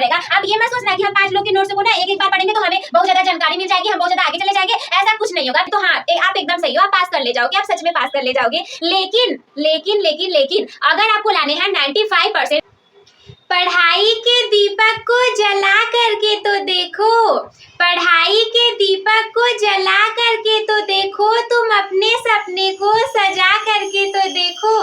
जाएगा। अब ये मत सोचना कि हम 5 लोग के नोट्स को ना एक बार पढ़ेंगे तो हमें बहुत ज्यादा जानकारी मिल जाएगी, हम बहुत ज्यादा आगे चले जाएंगे, ऐसा कुछ नहीं होगा। तो हाँ, आप एकदम सही हो, आप पास कर ले जाओगे, आप सच में पास कर ले जाओगे। लेकिन लेकिन लेकिन लेकिन अगर आपको लाने हैं 95%, पढ़ाई के दीपक को जला करके तो देखो, पढ़ाई के दीपक को जला करके तो देखो, तुम अपने सपने को सजा करके तो देखो।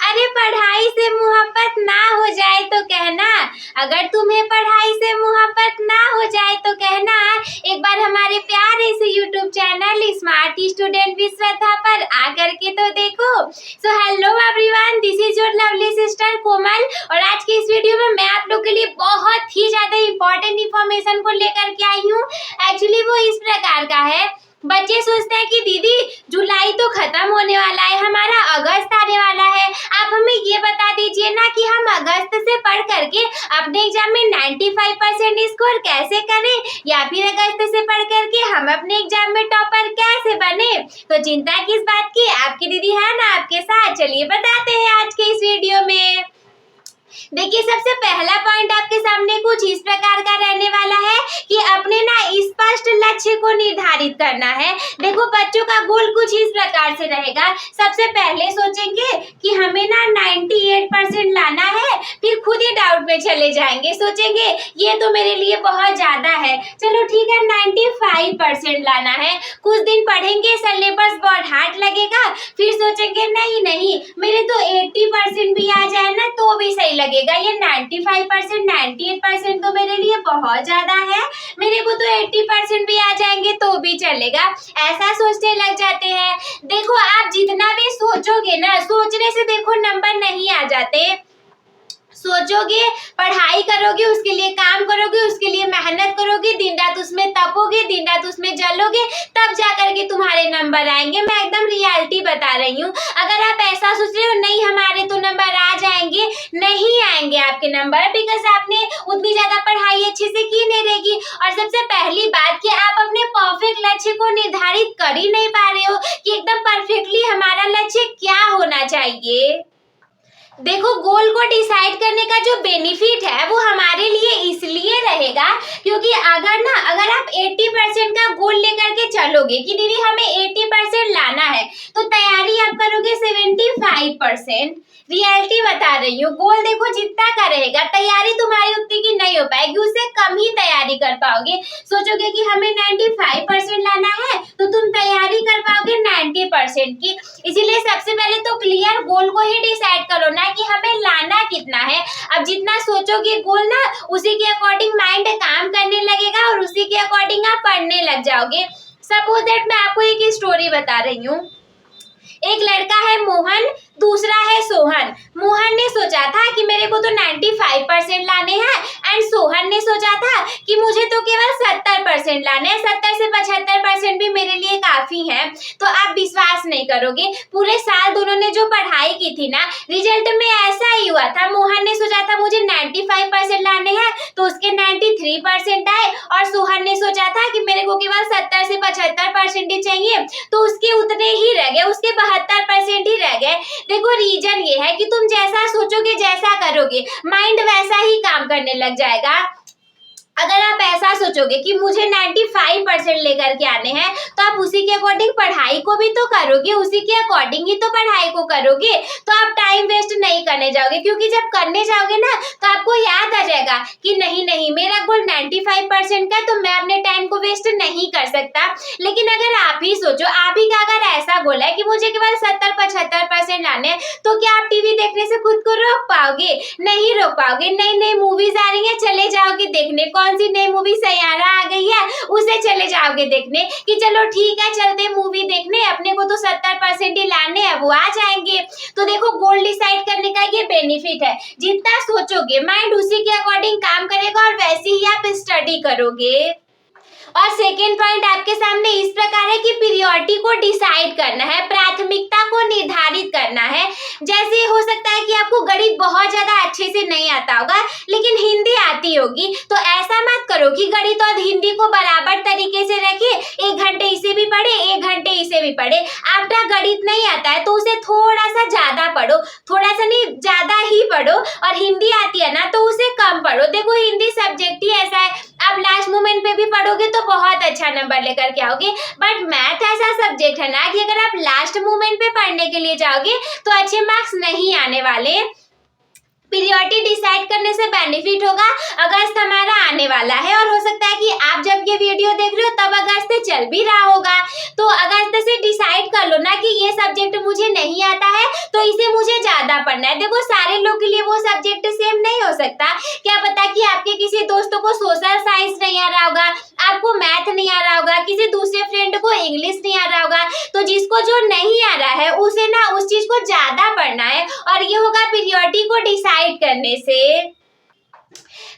अरे पढ़ाई से मोहब्बत ना हो जाए तो कहना, अगर तुम्हें पढ़ाई से मोहब्बत ना हो जाए तो कहना, एक बार हमारे प्यारे से YouTube channel Smart Student with Shraddha पर आकर के तो देखो। So hello everyone, this is your lovely sister Komal, और आज की इस वीडियो में मैं आप लोग के लिए बहुत ही ज्यादा इंपॉर्टेंट इंफॉर्मेशन को लेकर के आई हूँ। एक्चुअली वो इस प्रकार का है, बच्चे सोचते हैं कि दीदी जुलाई तो खत्म होने वाला है, हमारा अगस्त आने वाला है, आप हमें ये बता दीजिए ना कि हम अगस्त से पढ़ करके अपने एग्जाम में 95% स्कोर कैसे करें, या फिर अगस्त से पढ़ करके हम अपने एग्जाम में टॉपर कैसे बने। तो चिंता किस बात की, आपकी दीदी है ना आपके साथ। चलिए बताते हैं आज के इस वीडियो में। देखिए, सबसे पहला पॉइंट आपके सामने कुछ इस प्रकार का रहने वाला है कि अपने ना स्पष्ट लक्ष्य को निर्धारित करना है। देखो बच्चों का गोल कुछ इस प्रकार से रहेगा। सबसे पहले सोचेंगे कि हमें ना 98% लाना है, फिर खुद ही डाउट में चले जाएंगे, सोचेंगे ये तो मेरे लिए बहुत ज्यादा है, चलो ठीक है 95% लाना है। कुछ दिन पढ़ेंगे, सिलेबस बहुत हार्ड लगेगा, फिर सोचेंगे नहीं नहीं मेरे तो 80% भी आ जाए ना तो भी सही लगेगा, ये 95% 98% तो मेरे लिए बहुत ज्यादा है, मेरे को तो 80% भी आ जाएंगे तो भी चलेगा, ऐसा सोचने लग जाते हैं। देखो आप जितना भी सोचोगे ना, सोचने से देखो नंबर नहीं आ जाते, सोचोगे, पढ़ाई करोगे, उसके लिए काम करोगे, उसके लिए मेहनत करोगे, दिन रात उसमें तपोगे, दिन रात उसमें जलोगे, तब जाकर के तुम्हारे नंबर आएंगे। मैं एकदम रियलिटी बता रही हूँ। अगर आप ऐसा सोच रहे हो नहीं हमारे तो नंबर आ जाएंगे, नहीं आएंगे आपके नंबर, बिकॉज आपने उतनी ज्यादा पढ़ाई अच्छे से की नहीं रहेगी। और सबसे पहली बात कि आप अपने परफेक्ट लक्ष्य को निर्धारित कर ही नहीं पा रहे हो कि एकदम परफेक्टली हमारा लक्ष्य क्या होना चाहिए। देखो गोल को डिसाइड करने का जो बेनिफिट है वो हमारे लिए इसलिए रहेगा क्योंकि अगर आप 80% का गोल लेकर के चलोगे कि दीदी हमें 80% लाना है, तो तैयारी आप करोगे 75%। रियलिटी बता रही हूँ, गोल देखो जितना का रहेगा, तैयारी तुम्हारी उतनी की नहीं हो पाएगी, उससे कम ही तैयारी कर पाओगे। सोचोगे कि हमें 95% लाना है तो तुम तैयारी कर पाओगे 90% की। इसीलिए सबसे पहले तो क्लियर गोल को ही डिसाइड करो ना कि हमें लाना कितना है। अब जितना सोचोगे गोल ना, उसी के अकॉर्डिंग माइंड काम करने लगेगा और उसी के अकॉर्डिंग आप पढ़ने लग जाओगे। सपोज दैट मैं आपको एक स्टोरी बता रही हूँ। एक लड़का है मोहन, दूसरा है सोहन। मोहन ने सोचा था कि मेरे को तो 95% लाने हैं, एंड सोहन ने सोचा था कि मुझे तो केवल 70% लाने हैं, 70 से 75% भी मेरे लिए काफी है। तो आप विश्वास नहीं करोगे, पूरे साल दोनों ने जो पढ़ाई की थी ना, रिजल्ट में ऐसा ही हुआ था। मोहन ने सोचा था मुझे 95% लाने हैं तो उसके 93% आए, और सोहन ने सोचा था कि मेरे को केवल 70 से 75% ही चाहिए, तो उसके उतने ही रह गए, उसके 72% ही रह गए। देखो रीजन ये है कि तुम जैसा सोचोगे, जैसा करोगे, माइंड वैसा ही काम करने लग जाएगा। अगर आप ऐसा सोचोगे कि मुझे 95% लेकर के आने हैं, तो आप उसी के अकॉर्डिंग पढ़ाई को भी तो करोगे, उसी के अकॉर्डिंग ही तो पढ़ाई को करोगे, तो आप टाइम वेस्ट नहीं करने जाओगे। क्योंकि जब करने जाओगे ना तो आपको याद आ जाएगा कि नहीं नहीं मेरा गोल 95% का, तो मैं अपने टाइम को वेस्ट नहीं कर सकता। लेकिन अगर आप ही सोचो, आप ही का अगर ऐसा गोल है कि मुझे केवल 70-75% लाने हैं, तो क्या आप टीवी देखने से खुद को रोक पाओगे? नहीं रोक पाओगे। नई नई मूवीज आ रही है, चले जाओगे देखने, कौन सी नई मूवी सैयारा आ गई है उसे चले जाओगे देखने कि चलो ठीक है चलते मूवी देखने, अपने को तो 70% ही लाने हैं, वो आ जाएंगे। तो देखो गोल डिसाइड करने का ये बेनिफिट है, जितना सोचोगे माइंड उसी के अकॉर्डिंग काम करेगा और वैसे ही आप स्टडी करोगे। और सेकेंड पॉइंट आपके सामने इस प्रकार है कि प्रायोरिटी को डिसाइड करना है, प्राथमिकता को निर्धारित करना है। जैसे हो सकता है कि आपको गणित बहुत ज्यादा अच्छे से नहीं आता होगा, लेकिन हिंदी आती आती होगी, तो ऐसा मत करो कि गणित और हिंदी को बराबर तरीके से रखे, 1 घंटे इसे भी पढ़े 1 घंटे इसे भी पढ़े। आपका गणित नहीं आता है तो उसे थोड़ा सा ज्यादा पढ़ो, थोड़ा सा नहीं ज्यादा ही पढ़ो, और हिंदी आती है ना तो उसे कम पढ़ो। देखो हिंदी सब्जेक्ट ही ऐसा है, आप लास्ट मोमेंट पे भी पढ़ोगे तो बहुत अच्छा नंबर लेकर के आओगे, बट मैथ ऐसा सब्जेक्ट है ना कि अगर आप लास्ट मोमेंट पे पढ़ने के लिए जाओगे तो अच्छे मार्क्स नहीं आने वाले। पीरियोडिक डिसाइड करने से बेनिफिट होगा, अगस्त हमारा आने वाला है और हो सकता है कि आप जब ये वीडियो देख रहे हो तब अगस्त चल भी रहा होगा, तो अगस्त से डिसाइड कर लो ना कि ये सब्जेक्ट मुझे नहीं आता है तो इसे मुझे ज्यादा पढ़ना है। देखो सारे लोग के लिए वो सब्जेक्ट सेम नहीं हो सकता, क्या पता कि आपके किसी दोस्तों को सोशल साइंस नहीं आ रहा होगा, आपको मैथ नहीं आ रहा होगा, किसी दूसरे फ्रेंड को इंग्लिश नहीं आ रहा होगा, तो जिसको जो नहीं आ रहा है उसे ना उस चीज को ज्यादा पढ़ना है, और ये होगा पीरियोडिक को डिसाइड करने से।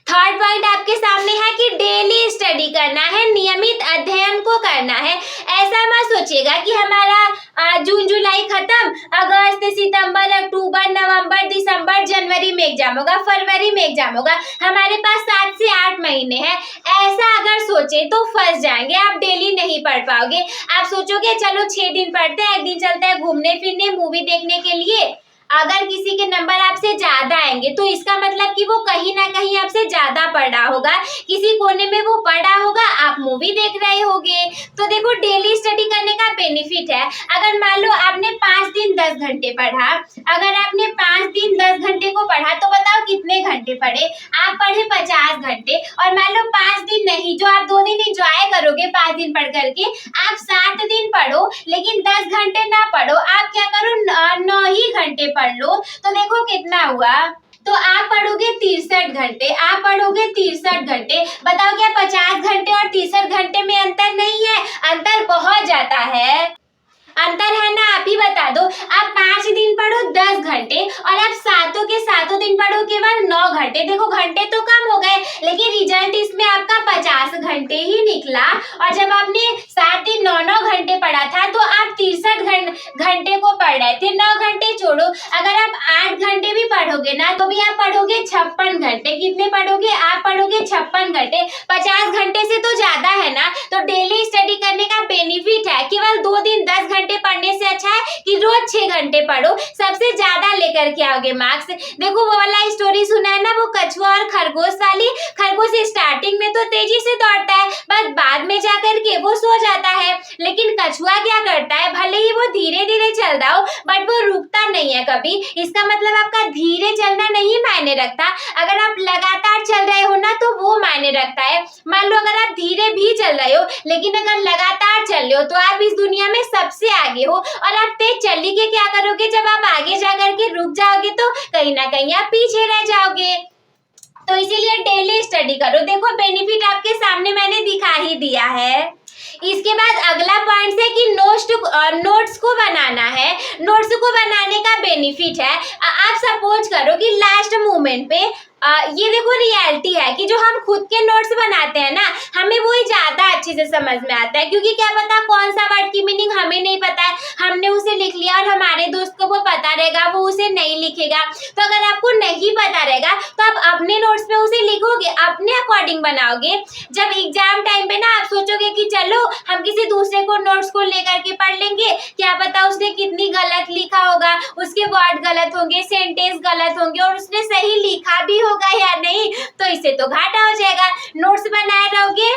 थर्ड पॉइंट आपके सामने है कि डेली स्टडी करना है, नियमित अध्ययन को करना है। ऐसा मत सोचिएगा कि हमारा जून जुलाई खत्म, अगस्त सितंबर अक्टूबर नवंबर दिसंबर जनवरी में एग्जाम होगा, फरवरी में एग्जाम होगा, हमारे पास 7 से 8 महीने हैं। ऐसा अगर सोचे तो फंस जाएंगे, आप डेली नहीं पढ़ पाओगे। आप सोचोगे चलो 6 दिन पढ़ते हैं, 1 दिन चलता है घूमने फिरने मूवी देखने के लिए, अगर किसी के नंबर आपसे ज्यादा आएंगे तो इसका मतलब कि वो कहीं ना कहीं आपसे ज्यादा पढ़ा होगा, किसी कोने में वो पढ़ा होगा, आप मूवी देख रहे होगे। तो देखो डेली स्टडी करने का बेनिफिट है, अगर मान लो आपने 5 दिन 10 घंटे पढ़ा, अगर आपने 5 दिन 10 घंटे को पढ़ा तो बताओ कितने घंटे पढ़े, आप पढ़े 50 घंटे, और मान लो 5 दिन नहीं, जो आप 2 दिन इंजॉय करोगे 5 दिन पढ़ करके, आप 7 दिन पढ़ो लेकिन 10 घंटे ना पढ़ो, आप क्या करो 9 ही घंटे पढ़ लो, तो देखो कितना हुआ, तो आप पढ़ोगे 63 घंटे, आप पढ़ोगे 63 घंटे। बताओ क्या 50 घंटे और 63 घंटे में अंतर नहीं है? अंतर बहुत ज्यादा है, अंतर है ना, आप ही बता दो। आप 5 दिन पढ़ो 10 घंटे और आप सातों के सातों दिन पढ़ो केवल 9 घंटे। देखो घंटे तो कम हो गए लेकिन रिजल्ट इसमें आपका 50 घंटे ही निकला, और जब आपने 7 दिन 9 घंटे पढ़ा था तो आप 63 घंटे को पढ़ रहे थे। 9 घंटे छोड़ो, अगर आप 8 घंटे भी पढ़ोगे ना तो भी आप पढ़ोगे 56 घंटे। कितने पढ़ोगे? आप पढ़ोगे 56 घंटे। 50 घंटे से तो ज्यादा है ना। तो डेली स्टडी करने का बेनिफिट है, केवल 2 दिन 10 घंटे पढ़ने से अच्छा है कि रोज 6 घंटे पढ़ो, सबसे ज्यादा लेकर के आओगे मार्क्स। देखो वो वाला स्टोरी सुना है ना, वो कछुआ और खरगोश वाली। खरगोश स्टार्टिंग में तो तेजी से दौड़ता है, बस बाद में जाकर के वो सो जाता है, लेकिन कछुआ क्या करता है, भले ही वो धीरे धीरे चल रहा हो बट वो रुकता नहीं है कभी। इसका मतलब आपका धीरे चलना नहीं मायने रखता, अगर आप लगातार चल रहे हो ना तो वो मायने रखता है। मान लो अगर आप धीरे भी चल रहे हो लेकिन अगर लगातार चल रहे हो तो आप इस दुनिया में सबसे आगे हो, और आप तेज चल के क्या करोगे, जब आप आगे जाकर के रुक जाओगे तो कहीं ना कहीं आप पीछे रह जाओगे। तो इसीलिए डेली स्टडी करो। देखो बेनिफिट आपके सामने मैंने दिखा ही दिया है। इसके बाद अगला पॉइंट है कि नोट्स को बनाना है। नोट्स को बनाने का बेनिफिट है, आप सपोज करो कि लास्ट मोमेंट पे ये देखो रियलिटी है कि जो हम खुद के नोट्स बनाते हैं ना, हमें वो ही ज्यादा अच्छे से समझ में आता है, क्योंकि क्या पता कौन सा वर्ड की मीनिंग हमें नहीं पता है, हमने उसे लिख लिया और हमारे दोस्त को वो पता रहेगा, वो उसे नहीं लिखेगा। तो अगर आपको नहीं पता रहेगा तो आप अपने नोट्स पे उसे लिखोगे, अपने अकॉर्डिंग बनाओगे। जब एग्जाम टाइम पे ना आप सोचोगे कि चलो हम किसी दूसरे को नोट्स को लेकर के पढ़ लेंगे, क्या पता उसने कितनी गलत लिखा होगा, उसके वर्ड गलत होंगे, सेंटेंस गलत होंगे और उसने सही लिखा भी होगा या नहीं, तो इससे तो घाटा हो जाएगा। नोट्स बनाए रहोगे,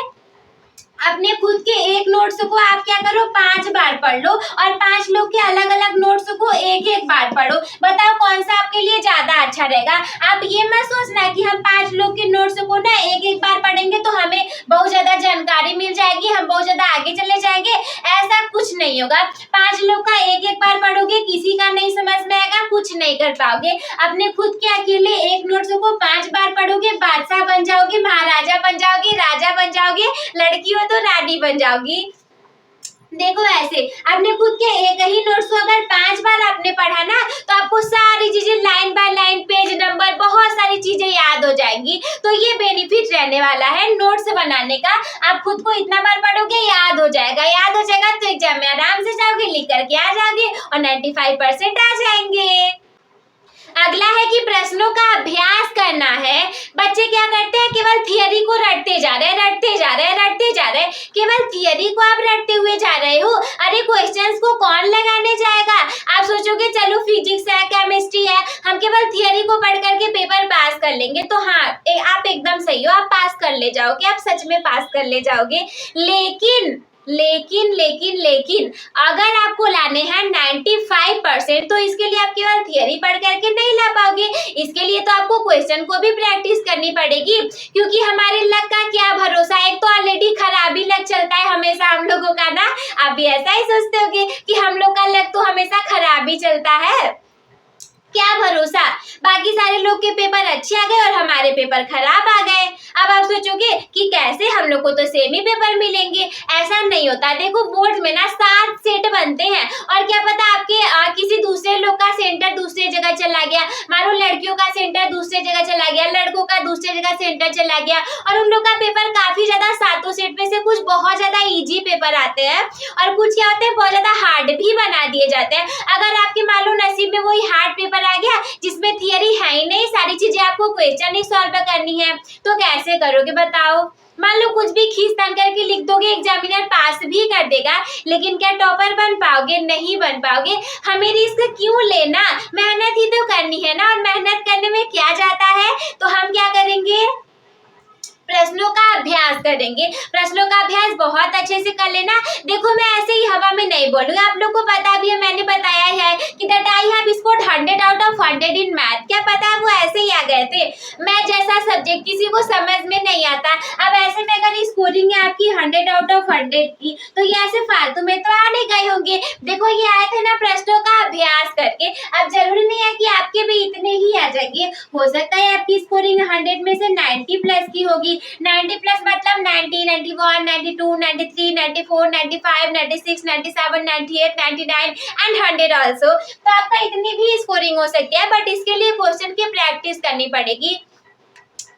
अपने खुद के एक नोट्स को आप क्या करो 5 बार पढ़ लो, और 5 लोग के अलग अलग नोट्स को एक बार पढ़ो। बताओ कौन सा आपके लिए ज्यादा अच्छा रहेगा। आप ये मत सोचना कि हम 5 लोग के नोट्स को ना एक बार पढ़ेंगे तो हमें बहुत ज्यादा जानकारी मिल जाएगी, हम बहुत ज्यादा आगे चले जाएंगे, ऐसा कुछ नहीं होगा। 5 लोग का एक बार पढ़ोगे, किसी का नहीं समझ में आएगा, कुछ नहीं कर पाओगे। अपने खुद के अकेले एक नोट्स को 5 बार पढ़ोगे, बादशाह बन जाओगे, महाराजा बन जाओगे, राजा बन जाओगे, लड़की हो तो रानी बन जाओगी। देखो ऐसे अपने खुद के एक ही नोट्स को अगर 5 बार आपने पढ़ा ना तो आपको सारी चीजें line by line, page number, बहुत सारी चीजें याद हो जाएंगी। तो ये बेनिफिट रहने वाला है नोट्स बनाने का। आप खुद को इतना बार पढ़ोगे, याद हो जाएगा, याद हो जाएगा तो एग्जाम में आराम से जाओगे, लिख करके आ जाओगे और 95% आ जाएंगे। अगला है कि प्रश्नों का अभ्यास करना है। बच्चे क्या करते हैं, केवल केवल थियरी को रटते जा रहे हैं, केवल थियरी को आप रटते हुए जा रहे हो। अरे क्वेश्चंस को कौन लगाने जाएगा? आप सोचोगे चलो फिजिक्स है, केमिस्ट्री है, हम केवल थियरी को पढ़ करके पेपर पास कर लेंगे, तो हाँ आप एकदम सही हो, आप पास कर ले जाओगे, आप सच में पास कर ले जाओगे। लेकिन अगर आपको लाने हैं 95%, तो इसके लिए आप केवल थियरी पढ़ करके नहीं ला पाओगे। इसके लिए तो आपको क्वेश्चन को भी प्रैक्टिस करनी पड़ेगी, क्योंकि हमारे लक का क्या भरोसा। एक तो ऑलरेडी खराब ही लक चलता है हमेशा हम लोगों का ना। आप भी ऐसा ही सोचते होगे कि हम लोग का लक तो हमेशा खराब ही चलता है, क्या भरोसा, बाकी सारे लोग के पेपर अच्छे आ गए और हमारे पेपर खराब आ गए। अब आप सोचोगे कि कैसे, हम लोग को तो सेम ही पेपर मिलेंगे। ऐसा नहीं होता। देखो बोर्ड में ना 7 सेट बनते हैं, और क्या पता आपके किसी दूसरे लोग का सेंटर दूसरी जगह चला गया, मानो लड़कियों का सेंटर दूसरी जगह चला गया, लड़कों का दूसरी जगह सेंटर चला गया, और उन लोग का पेपर काफी ज्यादा 7 सेट में से कुछ बहुत ज्यादा इजी पेपर आते हैं और कुछ क्या होते हैं बहुत ज्यादा हार्ड भी बना दिए जाते हैं। अगर आपके मान लो नसीब में वही हार्ड पेपर आ गया जिसमें थियरी है ही नहीं, सारी चीजें आपको क्वेश्चन ही सॉल्व करनी है, तो कैसे करोगे बताओ? मान लो कुछ भी खींच तान करके लिख दोगे, एग्जामिनर पास भी कर देगा, लेकिन क्या टॉपर बन पाओगे? नहीं बन पाओगे। हमें रिस्क क्यों लेना? मेहनत ही तो करनी है ना, और मेहनत करने में क्या जाता है, तो हम क्या करेंगे, प्रश्नों का अभ्यास करेंगे। प्रश्नों का अभ्यास बहुत अच्छे से कर लेना। देखो मैं ऐसे ही हवा में नहीं बोलूंगी, आप लोग को पता भी है, मैंने बताया है कि that I have scored 100 out of 100 in math. क्या पता है वो ऐसे ही आ गए थे। मैथ जैसा सब्जेक्ट किसी को समझ में नहीं आता, अब ऐसे में अगर स्कोरिंग है आपकी 100 आउट ऑफ 100 की, तो ये ऐसे फालतू में तो आ नहीं गए होंगे। देखो ये आए थे ना प्रश्नों का अभ्यास करके। अब जरूरी नहीं है कि आपके भी इतने ही आ जाएंगे, हो सकता है आपकी स्कोरिंग 100 में से 90 प्लस की होगी। 90 प्लस मतलब 90, 91, 92, 93, 94, 95, 96, 97, 98, 99 एंड 100 ऑल्सो। तो आपका इतनी भी स्कोरिंग हो सकती है, बट इसके लिए क्वेश्चन की प्रैक्टिस करनी पड़ेगी।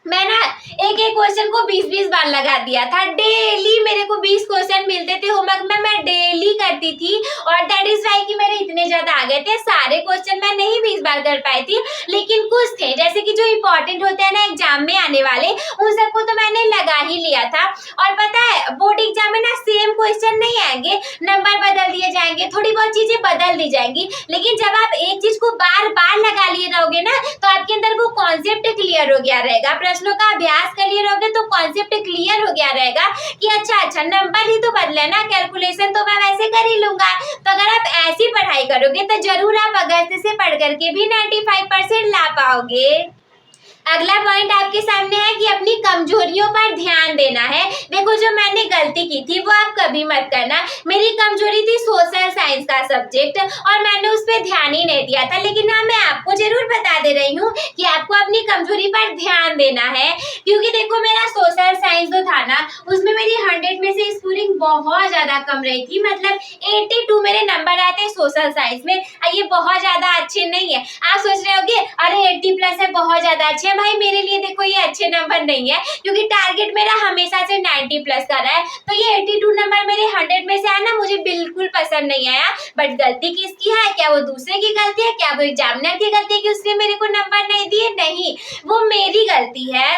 मैं ना एक क्वेश्चन को 20-20 बार लगा दिया था। डेली मेरे को 20 क्वेश्चन मिलते थे होमवर्क में, मैं डेली करती थी, और दैट इज वाई कि मेरे इतने ज्यादा आ गए थे। सारे क्वेश्चन मैं नहीं 20 बार कर पाई थी, लेकिन कुछ थे जैसे कि जो इम्पोर्टेंट होते हैं ना एग्जाम में आने वाले, उन सबको तो मैंने लगा ही लिया था। और पता है बोर्ड एग्जाम में ना सेम क्वेश्चन नहीं आएंगे, नंबर बदल दिए जाएंगे, थोड़ी बहुत चीजें बदल दी जाएंगी, लेकिन जब आप एक चीज को बार बार लगा लिए रहोगे ना, तो आपके अंदर वो कॉन्सेप्ट क्लियर हो गया रहेगा। प्रश्नों का अभ्यास कर लिए रहोगे तो कॉन्सेप्ट क्लियर हो गया रहेगा कि अच्छा नंबर ही तो बदले ना, कैलकुलेशन तो मैं वैसे कर ही लूंगा। तो अगर आप ऐसी पढ़ाई करोगे तो जरूर आप अगस्त से पढ़ करके भी 95% ला पाओगे। अगला पॉइंट आपके सामने है कि अपनी कमजोरियों पर ध्यान देना है। देखो जो मैंने गलती की थी वो आप कभी मत करना। मेरी कमजोरी थी सोशल साइंस का सब्जेक्ट, और मैंने उस पर ध्यान ही नहीं दिया था, लेकिन हाँ मैं आपको जरूर बता दे रही हूँ कि आपको अपनी कमजोरी पर ध्यान देना है, क्योंकि देखो मेरा सोशल साइंस जो था ना, उसमें मेरी 100 में से स्कोरिंग बहुत ज्यादा कम रही थी, मतलब 82 मेरे नंबर आए थे सोशल साइंस में। ये बहुत ज्यादा अच्छे नहीं है। आप सोच रहे होगे अरे 80 प्लस है, बहुत ज्यादा अच्छे। भाई मेरे लिए देखो ये अच्छे नंबर नहीं है, क्योंकि टारगेट मेरा हमेशा से 90 प्लस का रहा है, तो ये 82 नंबर मेरे 100 में से आया ना, मुझे बिल्कुल पसंद नहीं आया। बट गलती किसकी है? क्या वो दूसरे की गलती है? क्या वो एग्जामिनर की गलती है कि उसने मेरे को नंबर नहीं दिए? नहीं, वो मेरी गलती है,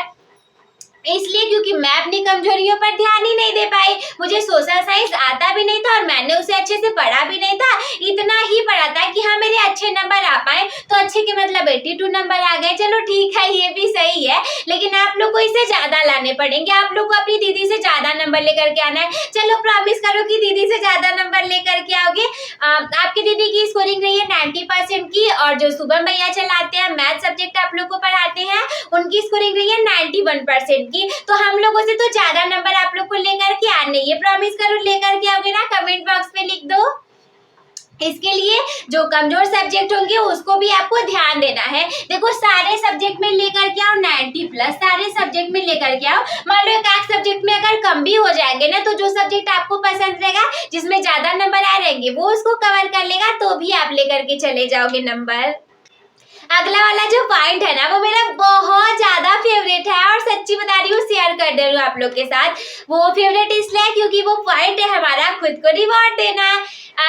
इसलिए क्योंकि मैं अपनी कमजोरियों पर ध्यान ही नहीं दे पाई। मुझे सोशल साइंस आता भी नहीं था और मैंने उसे अच्छे से पढ़ा भी नहीं था। इतना ही पढ़ा था कि हाँ मेरे अच्छे नंबर आ पाए, तो अच्छे के मतलब 82 नंबर आ गए, चलो ठीक है ये भी सही है, लेकिन आप लोग को इससे ज्यादा लाने पड़ेंगे। आप लोग को अपनी दीदी से ज्यादा नंबर लेकर के आना है। चलो प्रॉमिस करो कि दीदी से ज्यादा नंबर लेकर के आओगे। आपकी दीदी की स्कोरिंग रही है 90% की, और जो शुभम भैया चलाते हैं मैथ सब्जेक्ट आप लोग को पढ़ाते हैं, उनकी स्कोरिंग रही है 91% की। तो हम लोगों से तो ज्यादा नंबर आप लोग को लेकर के आने, ये प्रॉमिस करो लेकर के आओगे ना, कमेंट बॉक्स में लिख दो। इसके लिए जो कमजोर सब्जेक्ट होंगे उसको भी आपको ध्यान देना है। देखो सारे सब्जेक्ट में लेकर के आओ 90 प्लस, सारे सब्जेक्ट में लेकर के आओ। मान लो एक आध सब्जेक्ट में अगर कम भी हो जाएंगे ना, तो जो सब्जेक्ट आपको पसंद रहेगा, जिसमें ज्यादा नंबर आ रहेंगे, वो उसको कवर कर लेगा, तो भी आप लेकर के चले जाओगे नंबर। अगला वाला जो पॉइंट है ना, वो मेरा बहुत ज्यादा फेवरेट है, और सच्ची बता रही हूँ शेयर कर दे रही हूँ आप लोग के साथ। वो फेवरेट इसलिए क्योंकि वो पॉइंट है हमारा खुद को रिवॉर्ड देना।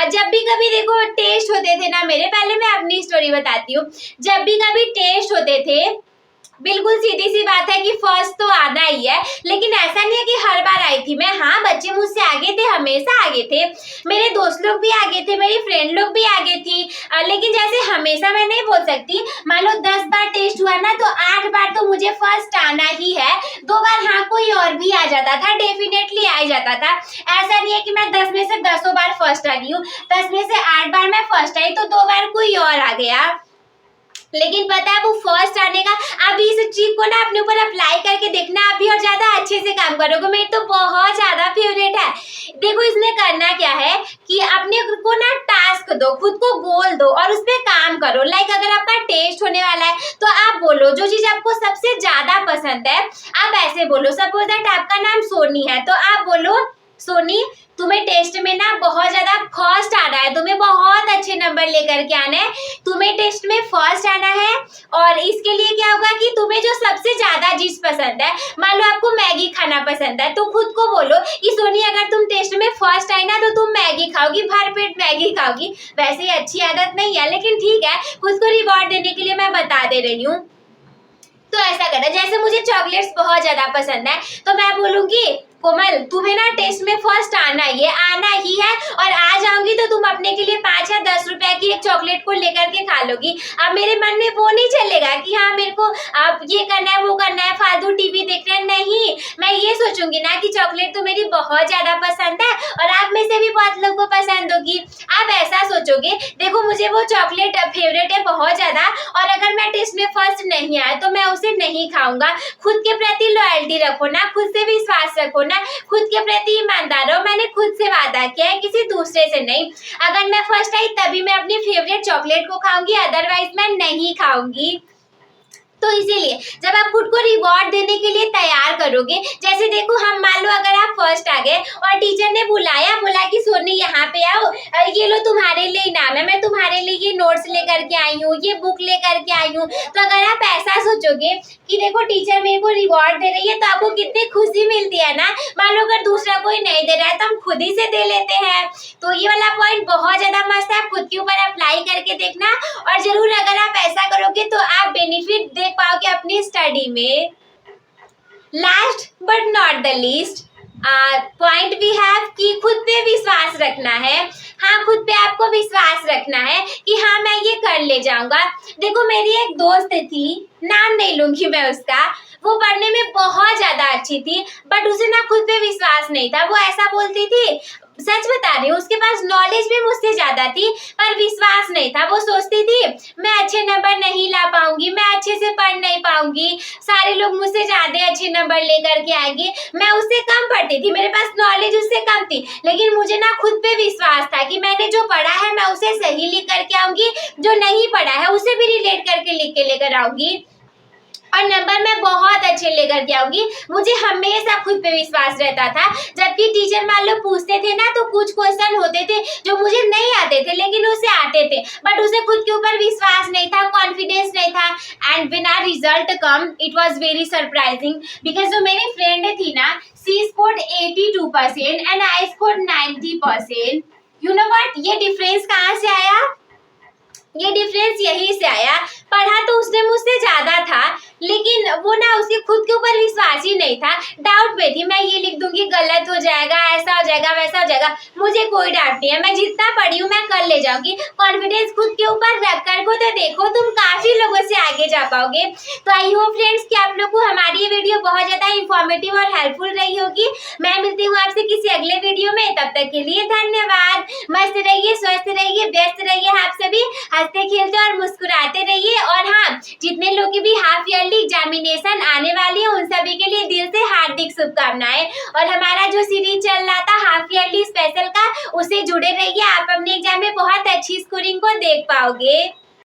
जब भी कभी देखो टेस्ट होते थे ना मेरे, पहले मैं अपनी स्टोरी बताती हूँ। जब भी कभी टेस्ट होते थे बिल्कुल सीधी सी बात है कि फर्स्ट तो आना ही है, लेकिन ऐसा नहीं है कि हर बार आई थी मैं। हाँ, बच्चे मुझसे आगे थे, हमेशा आगे थे, मेरे दोस्त लोग भी आगे थे, मेरी फ्रेंड लोग भी आगे थी, लेकिन जैसे हमेशा मैं नहीं बोल सकती। मान लो 10 बार टेस्ट हुआ ना, तो 8 बार तो मुझे फर्स्ट आना ही है। 2 बार हाँ कोई और भी आ जाता था, डेफिनेटली आ जाता था। ऐसा नहीं है कि मैं 10 में से 10 बार फर्स्ट आ गई हूँ। 10 में से 8 बार मैं फर्स्ट आई, तो 2 बार कोई और आ गया। लेकिन पता है वो फर्स्ट आने का, आप इस चीज को ना अपने ऊपर अप्लाई करके देखना, आप भी और ज्यादा अच्छे से काम करोगे। मेरी तो बहुत ज्यादा फेवरेट है। देखो इसमें करना क्या है कि अपने को ना टास्क दो, खुद को गोल दो और उस पर काम करो। लाइक अगर आपका टेस्ट होने वाला है तो आप बोलो जो चीज आपको सबसे ज्यादा पसंद है। आप ऐसे बोलो, सपोज दैट आपका नाम सोनी है, तो आप बोलो सोनी तुम्हें टेस्ट में ना बहुत ज्यादा फर्स्ट आना है, तुम्हें बहुत अच्छे नंबर लेकर के आना है, तुम्हें टेस्ट में फर्स्ट आना है। और इसके लिए क्या होगा कि तुम्हें जो सबसे ज्यादा चीज पसंद है, मान लो आपको मैगी खाना पसंद है, तो खुद को बोलो कि सोनी अगर तुम टेस्ट में फर्स्ट आई ना, तो तुम मैगी खाओगी, भर पेट मैगी खाओगी। वैसे ही अच्छी आदत नहीं है, लेकिन ठीक है, खुद को रिवॉर्ड देने के लिए मैं बता दे रही हूँ। तो ऐसा करना, जैसे मुझे चॉकलेट्स बहुत ज्यादा पसंद है, तो मैं बोलूंगी कोमल तुम्हें ना टेस्ट में फर्स्ट आना ही है, और आ जाऊंगी तो तुम अपने के लिए 5 या 10 रुपए की एक चॉकलेट को लेकर के खा लोगी। अब मेरे मन में वो नहीं चलेगा कि हाँ मेरे को अब ये करना है, वो करना है, फालतू टीवी देखना है। नहीं, मैं ये सोचूंगी ना कि चॉकलेट तो मेरी बहुत ज्यादा पसंद है और आप में से भी बहुत लोगों को पसंद होगी। आप ऐसा सोचोगे, देखो मुझे वो चॉकलेट फेवरेट है बहुत ज्यादा, और अगर मैं टेस्ट में फर्स्ट नहीं आया तो मैं उसे नहीं खाऊंगा। खुद के प्रति लॉयल्टी रखो ना, खुद से विश्वास रखो ना, खुद के प्रति ईमानदार हो। मैंने खुद से वादा किया है, किसी दूसरे से नहीं। अगर मैं फर्स्ट आई तभी मैं अपनी फेवरेट चॉकलेट को खाऊंगी, अदरवाइज मैं नहीं खाऊंगी। तो इसीलिए जब आप खुद को रिवॉर्ड देने के लिए तैयार करोगे, जैसे देखो हम मान लो अगर आप फर्स्ट आ गए और टीचर ने बुलाया, बोला कि सोनी यहाँ पे आओ, ये लो तुम्हारे लिए इनाम है, मैं तुम्हारे लिए ये नोट्स लेकर के आई हूँ, ये बुक लेकर के आई हूँ। तो अगर आप ऐसा सोचोगे कि देखो टीचर मेरे को रिवॉर्ड दे रही है, तो आपको कितनी खुशी मिलती है ना। मान लो अगर दूसरा कोई नहीं दे रहा है तो हम खुद ही से दे लेते हैं। तो ये वाला पॉइंट बहुत ज्यादा मस्त है, खुद के ऊपर अप्लाई करके देखना, और जरूर अगर आप ऐसा करोगे तो आप बेनिफिट देख पाओगे अपनी स्टडी में। Last but not the least point we have कि खुद पे विश्वास रखना है। हाँ, खुद पे आपको विश्वास रखना है कि हाँ मैं ये कर ले जाऊंगा। देखो मेरी एक दोस्त थी, नाम नहीं लूंगी मैं उसका, वो पढ़ने में बहुत ज्यादा अच्छी थी, बट उसे ना खुद पे विश्वास नहीं था। वो ऐसा बोलती थी, सच बता रही हूँ, उसके पास नॉलेज भी मुझसे ज्यादा थी पर विश्वास नहीं था। वो सोचती थी मैं अच्छे नंबर नहीं ला पाऊंगी, मैं अच्छे से पढ़ नहीं पाऊंगी, सारे लोग मुझसे ज्यादा अच्छे नंबर लेकर के आएंगे। मैं उससे कम पढ़ती थी, मेरे पास नॉलेज उससे कम थी, लेकिन मुझे ना खुद पे विश्वास था कि मैंने जो पढ़ा है मैं उसे सही लिख करके आऊंगी, जो नहीं पढ़ा है उसे भी रिलेट करके लिख के लेकर आऊंगी, और नंबर मैं बहुत अच्छे लेकर के आऊंगी। मुझे हमेशा खुद पे विश्वास रहता था। जबकि टीचर मान लो पूछते थे ना, तो कुछ क्वेश्चन होते थे जो मुझे नहीं आते थे लेकिन उसे आते थे, बट उसे खुद के ऊपर विश्वास नहीं था, कॉन्फिडेंस नहीं था। And when our result come it was very surprising, because जो मेरी फ्रेंड थी ना, she scored 82% and I scored 90%। You know what, ये डिफरेंस कहाँ से आया? ये डिफरेंस यही से आया, पढ़ा तो उसने मुझसे ज्यादा था, लेकिन वो ना उसके खुद के ऊपर विश्वास ही नहीं था। डाउट में थी, मैं ये लिख दूंगी गलत हो जाएगा, ऐसा हो जाएगा, वैसा हो जाएगा। मुझे कोई डाउट नहीं है, मैं जितना पढ़ी हूँ मैं कर ले जाऊंगी। कॉन्फिडेंस खुद के ऊपर रख कर को तो देखो, तुम काफी लोगों से आगे जा पाओगे। तो आई होप फ्रेंड्स कि आप लोग को हमारी ये वीडियो बहुत ज्यादा इंफॉर्मेटिव और हेल्पफुल रही होगी। मैं मिलती हूँ आपसे किसी अगले वीडियो में, तब तक के लिए धन्यवाद। मस्त रहिए, स्वस्थ रहिए, व्यस्त रहिए, आप सभी हंसते खेलते और मुस्कुराते रहिए। और हाँ, जितने लोग की भी हाफ ईयरली एग्जामिनेशन आने वाली है उन सभी के लिए दिल से हार्दिक शुभकामनाएं। और हमारा जो सीरीज चल रहा था हाफ ईयरली स्पेशल का, उससे जुड़े रहिए, आप अपने एग्जाम में बहुत अच्छी स्कोरिंग को देख पाओगे।